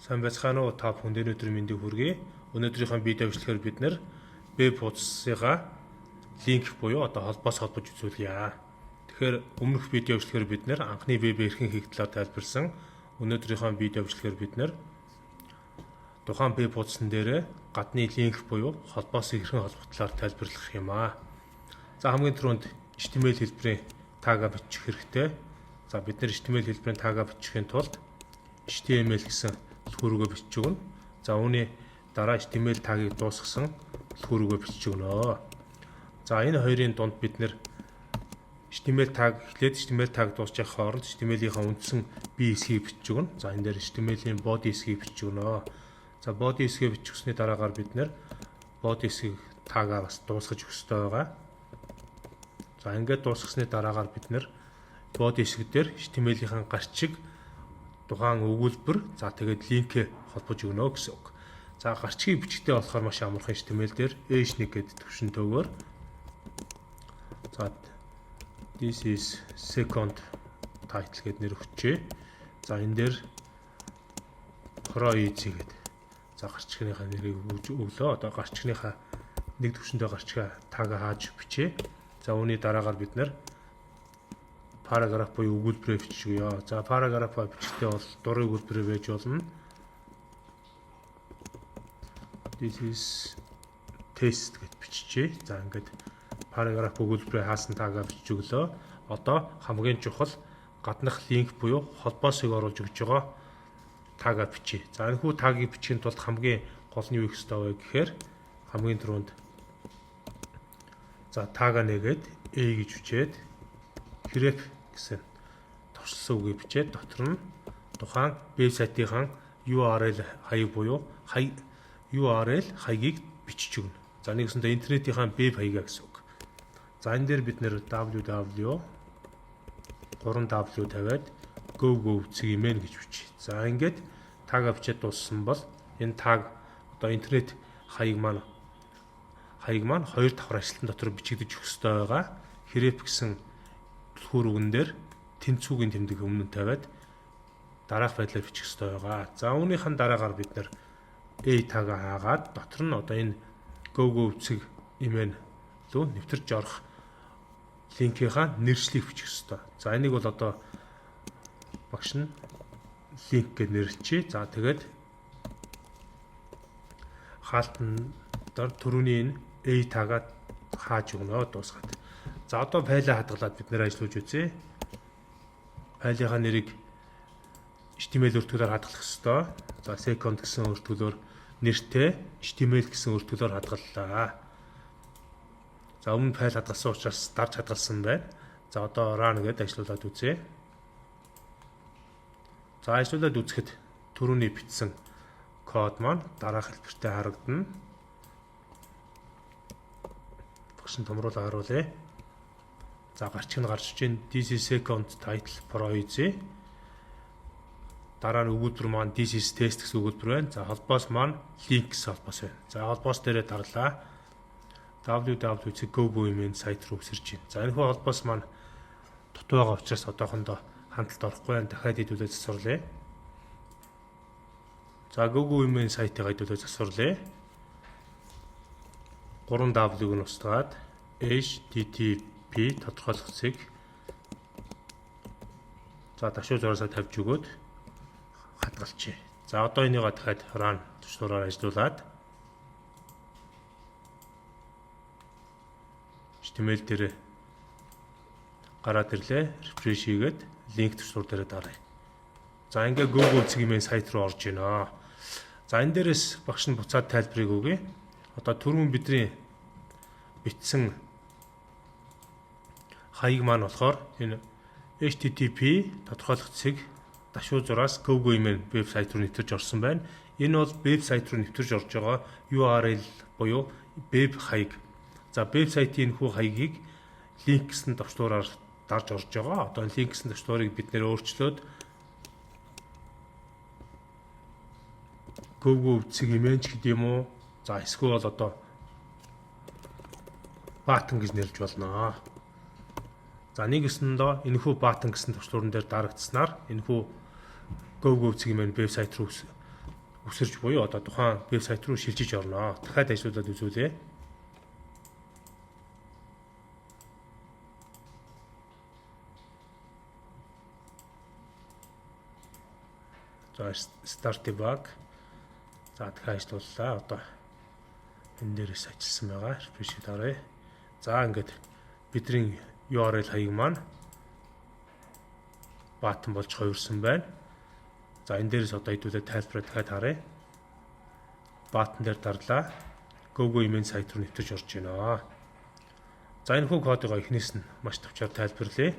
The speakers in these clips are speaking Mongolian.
Сайн байцгаана уу та бүхэнд өнөөдөр мэндийг хүргэе. Өнөөдрийнхөө видео бичлэгээр бид нэр веб хуудасыгаа линк буюу холбоос холбож үзүүлье. Тэгэхээр өмнөх видео бичлэгээр бид нэр анхны веб эрхэн хийх талаар тайлбарсан. Өнөөдрийнхөө видео бичлэгээр бид нэр тухайн веб хуудсан дээр гадны линк буюу холбоос эрхэн холбох талаар тайлбарлах юм аа. За хамгийн түрүүнд HTML хэлбэрийн тага бичих хэрэгтэй. За бид нэр HTML хэлбэрийн тага бичихийн тулд HTML гэсэн түлхүүргөө бичиж өгнө. За үүний дараа HTML тагийг дуусгасан түлхүүргөө бичиж өгнө. За энэ хоёрын дунд бид нэр HTML таг эхлээд HTML таг дуусчих хооронд HTML-ийнхаа үндсэн бие хэсгийг бичиж өгнө. За энэ дээр HTML-ийн body хэсгийг бичиж өгнө. За body хэсгээ биччихсний дараагаар бид нэр body хэсгийг тагаа бас дуусгаж өгөх ёстой байгаа. За ингээд дуусгасны дараагаар бид нэр body хэсэг дээр HTML-ийнхаа гарчиг тухайн өгүүлбэр за тэгээд линкээ холбож өгнө гэсэн үг. За гарчгийг бичгтээ болохоор маш амархан HTML дээр h1 гэдэг төвшөнтэйгээр за this is second title гэд нэр өгчээ. За энэ дээр pro easy гэдэг за гарчигныхаа нэрийг өглөө. Одоо гарчигныхаа нэг төвшөнтэй гарчгаа тага хааж бичээ. За үүний дараагаар бид нэр параграф буюу өгүүлбэрээ биччихье. За параграфаа бичгтээ бол дурын өгүүлбэрээ байж болно. This is test гэж биччихье. За ингээд параграф өгүүлбэрээ хаасан тагаа бичиж өглөө. Одоо хамгийн чухал гаднах линк буюу холбоосыг оруулж өгч байгаа тагаа бичье. За энэ хүү тагийг бичихийн тулд хамгийн гол нь юу их ёстой вэ гэхээр хамгийн түрүүнд за тага нэгээд a гэж бичээд href гэсэн туршилсан үгийг бичээд дотор нь тухайн веб сайтынхаа URL хаяг буюу URL хаягийг бичиж өгнө. За нэгсэндээ интернетийнхаа веб хаягаа гэсэн үг. За энэ дээр бид нэр www 3w тавиад go цэгмэн гэж бичиж. За ингээд тага бичээд дууссан бол энэ таг одоо интернет хаяг маань хоёр давхар ажилтан дотор бичигдэж өгөх ёстой байгаа. Href гэсэн түлхүүргэн дээр тэнцвүүгийн тэмдэг өмнө тавиад дараах байдлаар бичих ёстой байгаа. За үүнийхэн дараагаар бид нэр a тага хаагаад дотор нь одоо энэ go цэг имэн лөө нэвтэрч орох линкийнхаа нэршлиг бичих ёстой. За энийг бол одоо багш нь линк гэж нэрлэчихье. За тэгээд хаалтан дор түрүүний энэ a тагаад хааж өгнө дуусгаад. За одоо файлаа хадгалаад бид нэр ажиллаж үзье. Файлынхаа нэрийг HTML өртгөлөөр хадгалах ёстой. За second гэсэн өртгөлөөр нэртэй HTML гэсэн өртгөлөөр хадгаллаа. За өмнө файл хадгалсан учраас дарж хадгалсан байна. За одоо run гэдээ ажиллуулад үзье. За ажиллуулад үзэхэд түрүүний бичсэн код маань дараах хэлбэртэй харагдана. Багш нь томруулаад харуулъя. За гарчиг нь гарч ийн this is second title pro easy. Дараа нь өгүүлбэр маань this is test гэсэн өгүүлбэр байна. За холбоос маань link гэсэн холбоос байна. За холбоос дээрээ дарлаа. www.go имэн сайт руу өсөрч байна. За энэ хүү холбоос маань дутуу байгаа учраас одоохондоо хандлт орохгүй байна. Дахиад хэдүүлээ засварлаа. За go имэн сайтыг хэдүүлээ засварлаа. 3w-г нь устгаад http тодорхойлох хэсэг за дашуу зураасаа тавьж өгөөд хадгалчихъя. За одоо энийгээ дахиад run төвшөөрөөр ажиллуулад HTML дээр гараад ирлээ. Refresh хийгээд link төвшөөр дээр дарая. За ингээ Google цэгийн сайт руу орж ийнэ. За энэ дээрээс багш нь буцаад тайлбарыг өгье. Одоо түрүүн бидний бичсэн хаяг маань болохоор энэ http тодорхойлох хэсэг дашуу зураас go имэн веб сайт руу нэвтэрч орсон байна. Энэ бол веб сайт руу нэвтэрч орж байгаа URL буюу веб хаяг. За веб сайтын хүү хаягийг линк гэсэн товчлуураар дарж орж байгаа. Одоо линк гэсэн товчлуурыг бид нэр өөрчлөөд go цэг имэнч гэдэг юм уу? За эсвэл одоо button гэж нэрлэж болно. За нэг гэсэндээ энэхүү button гэсэн төвчлөрөн дээр дарагдсанаар энэхүү go цэгийн маань веб сайт руу өсөрч буюу одоо тухайн вебсайт руу шилжиж орно. Дахиад ажлуудад үзүүлээ. За start debug. За дахиад ажиллууллаа. Одоо энэ дээрээс ажилласан байгаа. Refresh дарая. За ингээд бидний URL хаяг маань баатан болж хувирсан байна. За энэ дээрээс одоо хэдүүлээ тайлбараа дахиад харъя. Баатан дээр дарлаа. Google email сайт руу нэвтэрч орж байна. За энэ хүү кодыг эхнээс нь маш товчоор тайлбарлая.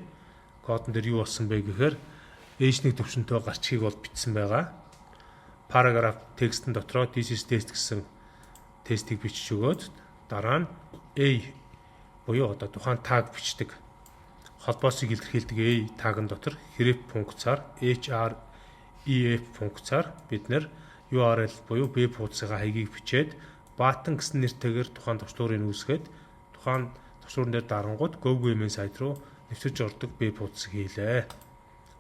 Кодон дээр юу болсон бэ гэхээр age-ний төвшөнтэй гарчгийг бол бичсэн байгаа. Paragraph текстэн дотроо this is test гэсэн тестийг бичиж өгөөд дараа нь A буюу одоо тухайн таг бичдэг. Холбоосыг илэрхийлдэг A тагын дотор href функцаар href функцаар бид нэр URL буюу веб хуудасынхаа хаягийг бичээд button гэсэн нэртэйгээр тухайн товчлуурыг үүсгээд тухайн товчлуурын дээр дарангууд Google email сайт руу нэвтэрч ордог веб хуудсыг хийлээ.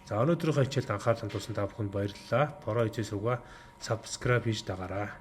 За өнөөдрийнхөө хичээлд анхаарал хандуулсан та бүхэнд баярлалаа. Бороо хичээл сүга subscribe хийж дагаарай.